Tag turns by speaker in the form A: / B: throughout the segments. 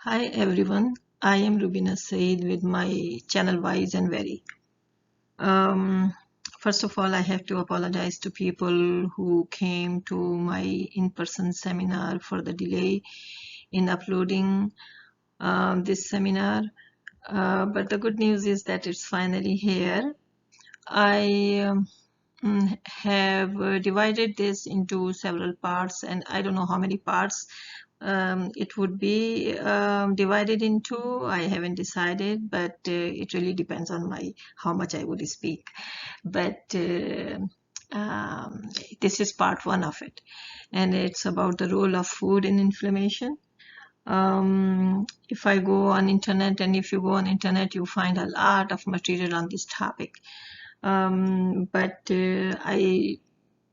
A: Hi everyone, I am Rubina Said with my channel Wise and Very. Um, First of all, I have to apologize to people who came to my in-person seminar for the delay in uploading this seminar. But the good news is that it's finally here. I have divided this into several parts, and I don't know how many parts it would be divided into. I haven't decided, but it really depends on how much I would speak. But this is part one of it, and it's about the role of food in inflammation. If I go on internet, and if you go on internet, you find a lot of material on this topic. But I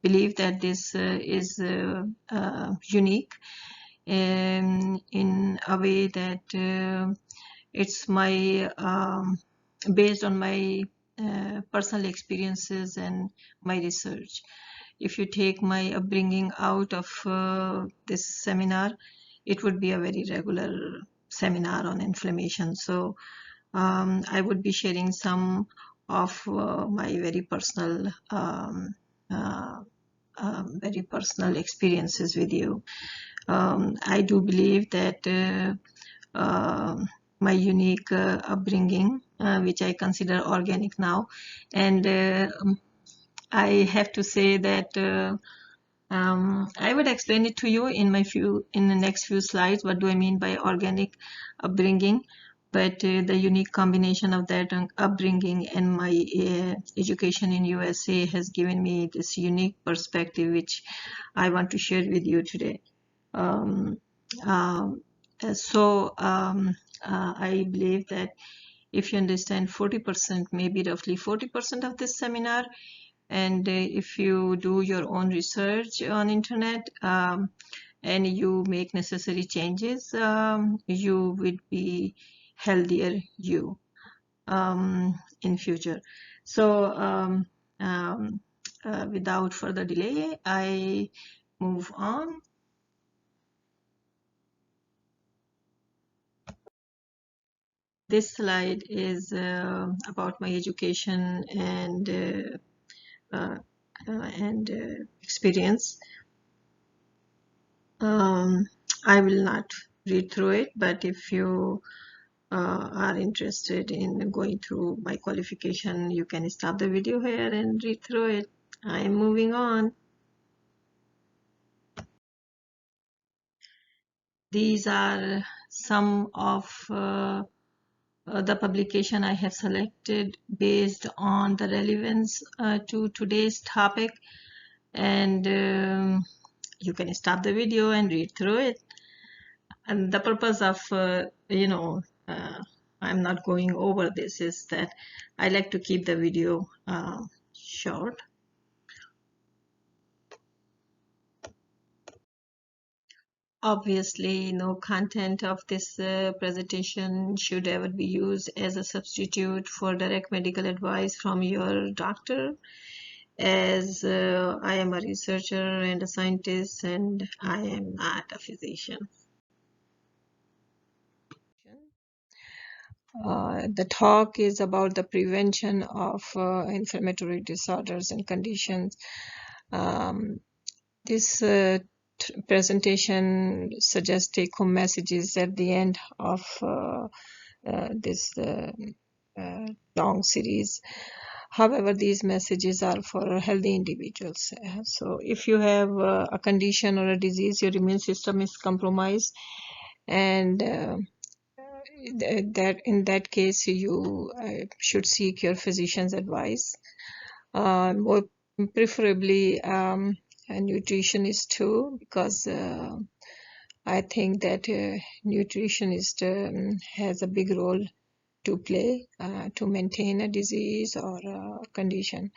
A: believe that this is unique in a way that it's my based on my personal experiences and my research. If you take my upbringing out of this seminar, it would be a very regular seminar on inflammation. So I would be sharing some of my very personal experiences with you. I do believe that my unique upbringing, which I consider organic now, and I have to say that I would explain it to you in the next few slides. What do I mean by organic upbringing? But the unique combination of that upbringing and my education in USA has given me this unique perspective, which I want to share with you today. Um, um, I believe that if you understand 40%, maybe roughly 40% of this seminar, and if you do your own research on internet and you make necessary changes, you would be healthier in future. So without further delay, I move on. This slide is about my education and experience. I will not read through it, but if you are interested in going through my qualification, you can stop the video here and read through it. I am moving on. These are some of the publication I have selected based on the relevance to today's topic, and you can stop the video and read through it. And the purpose of I'm not going over this is that I like to keep the video short. Obviously, no content of this presentation should ever be used as a substitute for direct medical advice from your doctor, as I am a researcher and a scientist, and I am not a physician. The talk is about the prevention of inflammatory disorders and conditions. This presentation suggests take-home messages at the end of this long series. However, these messages are for healthy individuals. So if you have a condition or a disease, your immune system is compromised, and that in that case you should seek your physician's advice, more preferably a nutritionist too, because I think that nutritionist has a big role to play to maintain a disease or a condition.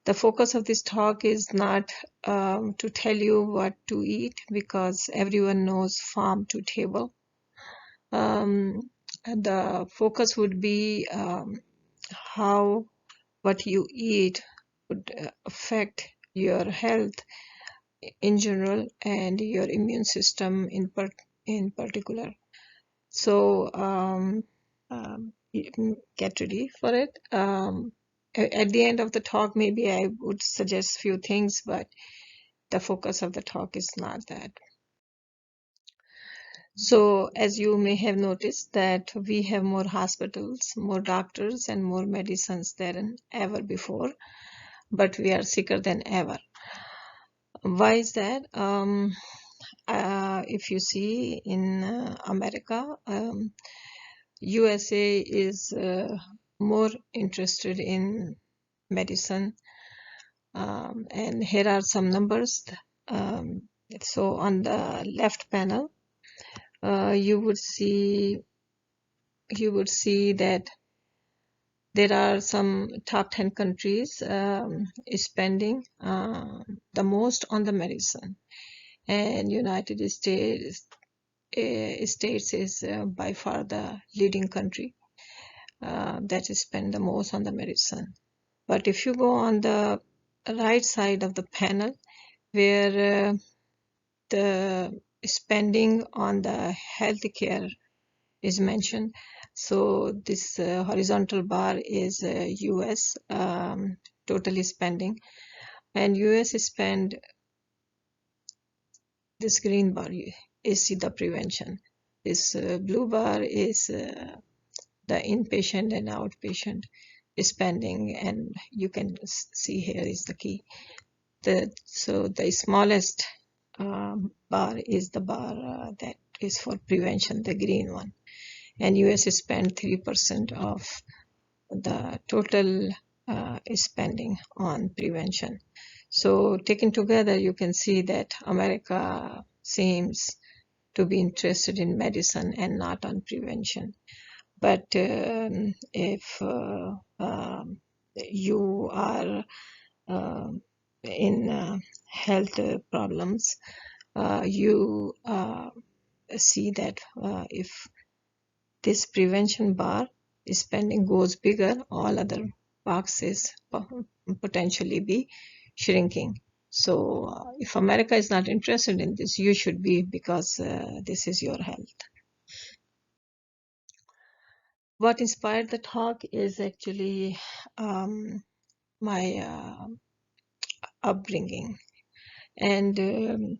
A: The focus of this talk is not to tell you what to eat, because everyone knows farm to table. The focus would be how what you eat would affect your health in general and your immune system in particular. So you can get ready for it. At the end of the talk, maybe I would suggest few things, but the focus of the talk is not that. So as you may have noticed that we have more hospitals, more doctors, and more medicines than ever before, but we are sicker than ever. Why is that? If you see in America, USA is more interested in medicine, and here are some numbers. Um, so on the left panel, you would see that there are some top 10 countries spending the most on the medicine, and United States is by far the leading country that spend the most on the medicine. But if you go on the right side of the panel, where the spending on the healthcare is mentioned, so this horizontal bar is US totally spending, and US spend, this green bar is the prevention. This blue bar is the inpatient and outpatient spending, and you can see here is the key. So the smallest bar is the bar that is for prevention, the green one. And US spend 3% of the total spending on prevention. So taken together, you can see that America seems to be interested in medicine and not on prevention. But if you are in health problems, you see that if this prevention bar spending goes bigger, all other boxes potentially be shrinking. So if America is not interested in this, you should be, because this is your health. What inspired the talk is actually my upbringing. And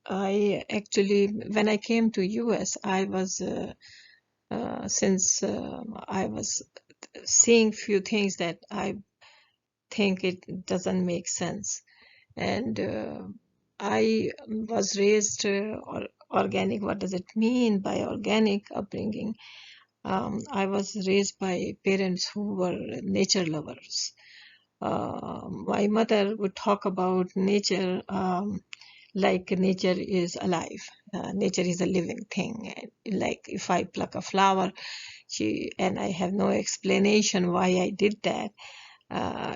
A: I actually, when I came to US, I was, since I was seeing few things that I think it doesn't make sense. And I was raised organic. What does it mean by organic upbringing? I was raised by parents who were nature lovers. My mother would talk about nature like nature is alive. Nature is a living thing. Like if I pluck a flower, and I have no explanation why I did that,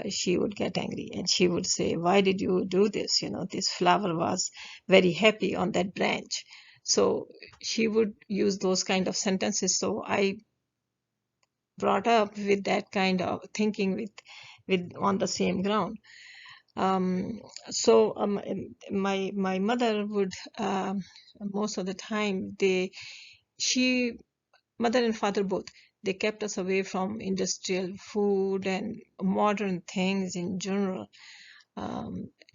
A: she would get angry and she would say, "Why did you do this? You know, this flower was very happy on that branch." So she would use those kind of sentences. So I brought up with that kind of thinking with on the same ground. So my mother would most of the time she mother and father both, they kept us away from industrial food and modern things in general.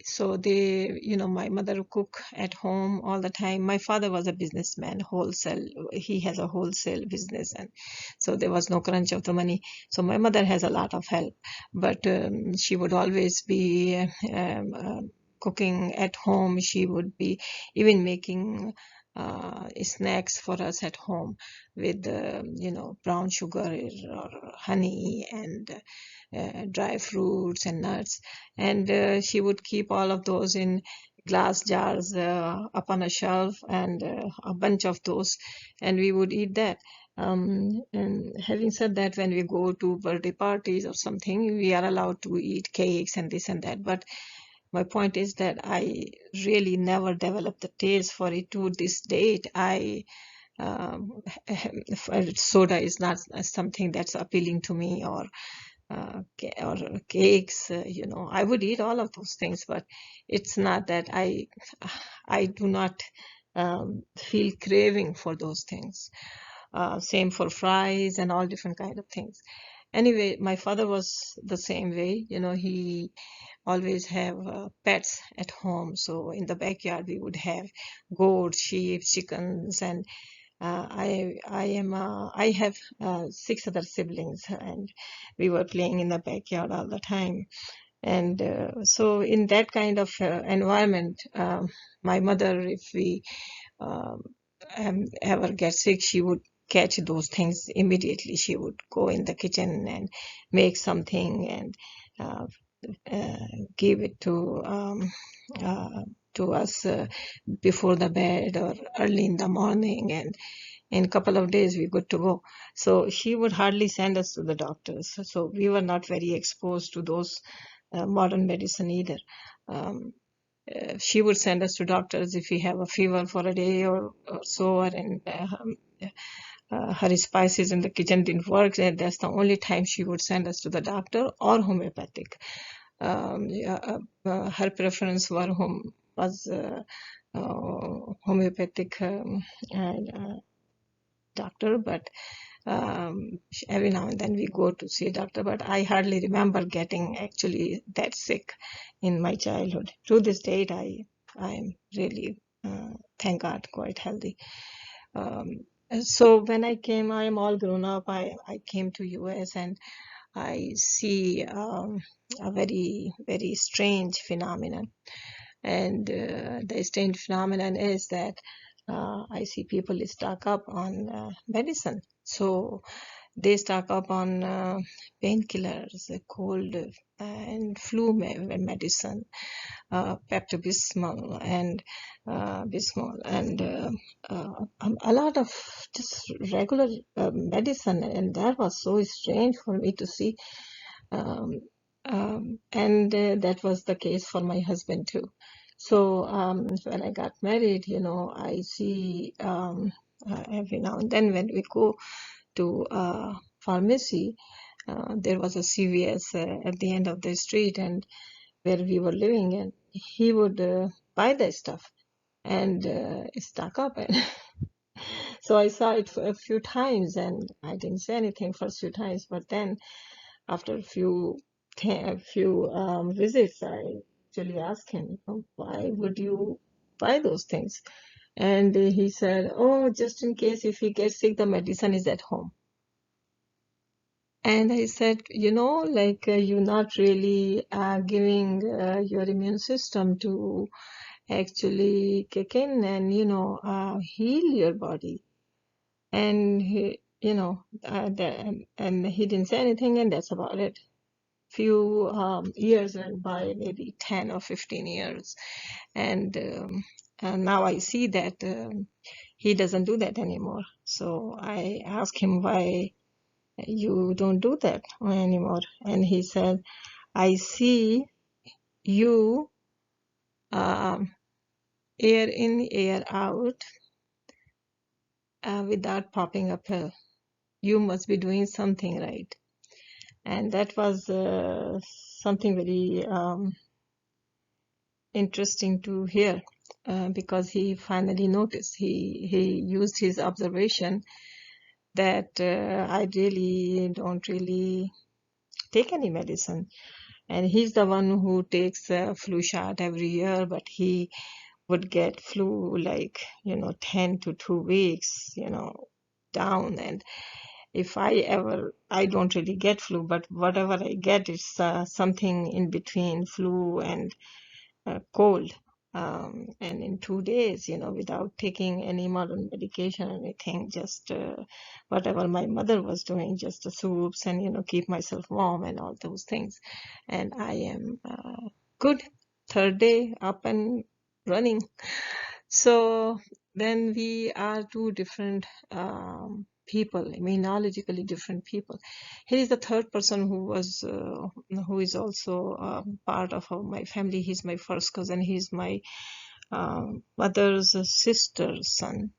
A: So my mother would cook at home all the time. My father was a businessman, wholesale. He has a wholesale business, and so there was no crunch of the money. So my mother has a lot of help, but she would always be cooking at home. She would be even making snacks for us at home with brown sugar or honey and dry fruits and nuts, and she would keep all of those in glass jars up on a shelf, and a bunch of those, and we would eat that. And having said that, when we go to birthday parties or something, we are allowed to eat cakes and this and that. But my point is that I really never developed the taste for it to this date. Um, Soda is not something that's appealing to me, or cakes. I would eat all of those things, but it's not that I do not feel craving for those things. Same for fries and all different kind of things. Anyway, my father was the same way. He always have pets at home. So in the backyard we would have goats, sheep, chickens, and I have 6 other siblings, and we were playing in the backyard all the time. And so in that kind of environment, my mother, if we um, ever get sick, she would catch those things immediately. She would go in the kitchen and make something and uh, give it uh, to us before the bed or early in the morning, and in a couple of days we're good to go. So she would hardly send us to the doctors. So we were not very exposed to those modern medicine either. Um, she would send us to doctors if we have a fever for a day or so, and her spices in the kitchen didn't work, and that's the only time she would send us to the doctor or homeopathic. Yeah, her preference was homeopathic doctor, but every now and then we go to see a doctor. But I hardly remember getting actually that sick in my childhood. To this date, I am really, thank God, quite healthy. So when I am all grown up. I came to US, and I see a very, very strange phenomenon. And the strange phenomenon is that I see people stock up on medicine. So they stock up on painkillers, cold and flu medicine, Pepto-Bismol and Bismol, and a lot of just regular medicine. And that was so strange for me to see. Um, and that was the case for my husband too. So when I got married, I see every now and then when we go to pharmacy, there was a CVS at the end of the street, and where we were living, and he would buy that stuff and stock up. And so I saw it for a few times, and I didn't say anything for a few times, but then after a few visits, I actually asked him, why would you buy those things? And he said, oh, just in case if he gets sick, the medicine is at home. And I said, like you're not really giving your immune system to actually kick in and, heal your body. And and he didn't say anything, and that's about it. Few years went by, maybe 10 or 15 years, and now I see that he doesn't do that anymore. So I asked him, why you don't do that anymore? And he said, I see you air in, air out without popping a pill. You must be doing something right. And that was something very interesting to hear, because he finally noticed. He used his observation that I really don't really take any medicine. And he's the one who takes a flu shot every year, but he would get flu like, 10 to 2 weeks, down. And if I don't really get flu, but whatever I get is something in between flu and cold. And in 2 days, without taking any modern medication or anything, just whatever my mother was doing, just the soups and, keep myself warm and all those things. And I am good. Third day up and running. So then we are two different people, immunologically different people. He is the third person who is also part of my family. He's my first cousin. He's my mother's sister's son.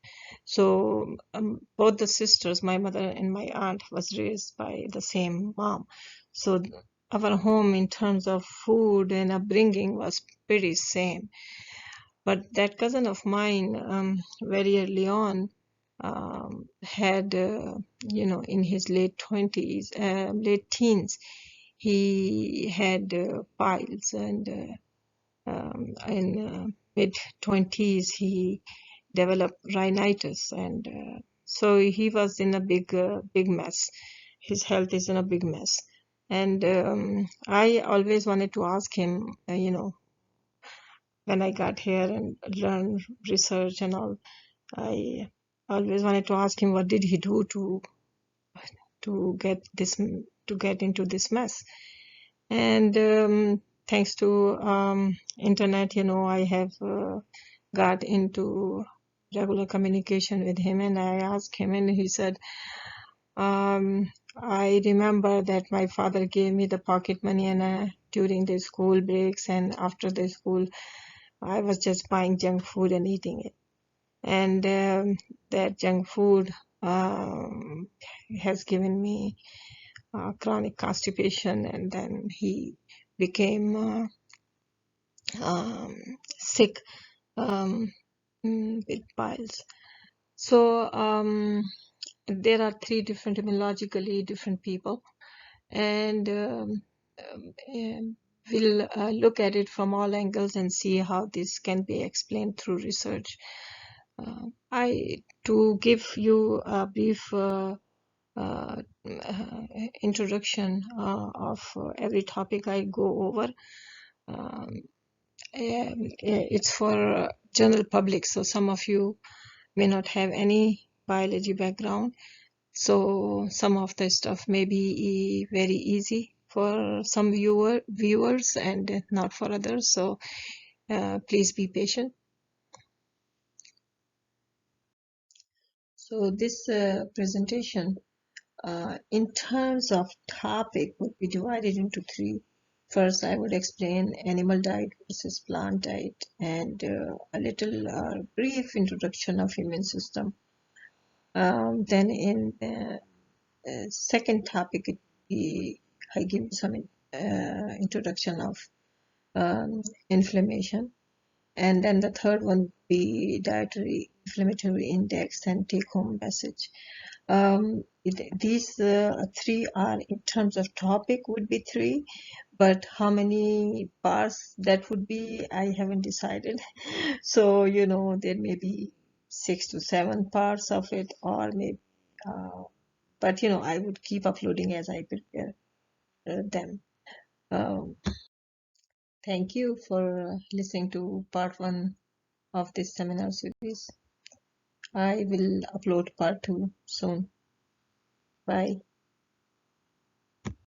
A: So both the sisters, my mother and my aunt, was raised by the same mom. So our home in terms of food and upbringing was pretty same. But that cousin of mine, very early on, had, in his late 20s, late teens, he had piles, and in mid 20s he developed rhinitis, and so he was in a big mess. His health is in a big mess, and I always wanted to ask him, when I got here and learned research and all, I always wanted to ask him what did he do to get into this mess. And thanks to internet, I have got into regular communication with him, and I asked him, and he said, I remember that my father gave me the pocket money, and during the school breaks and after the school, I was just buying junk food and eating it. And that junk food has given me chronic constipation, and then he became sick with piles. So there are three different immunologically different people, and we'll look at it from all angles and see how this can be explained through research. To give you a brief introduction of every topic I go over. It's for general public, so some of you may not have any biology background, so some of the stuff may be very easy for some viewers and not for others, so please be patient. So this presentation, in terms of topic, would be divided into three. First, I would explain animal diet versus plant diet, and a little brief introduction of immune system. Then in the second topic, I give some introduction of inflammation. And then the third one would be dietary inflammatory index and take-home message. These three are, in terms of topic, would be three, but how many parts that would be, I haven't decided. So, there may be 6 to 7 parts of it, or maybe, but, I would keep uploading as I prepare them. Thank you for listening to part 1 of this seminar series. I will upload part 2 soon. Bye.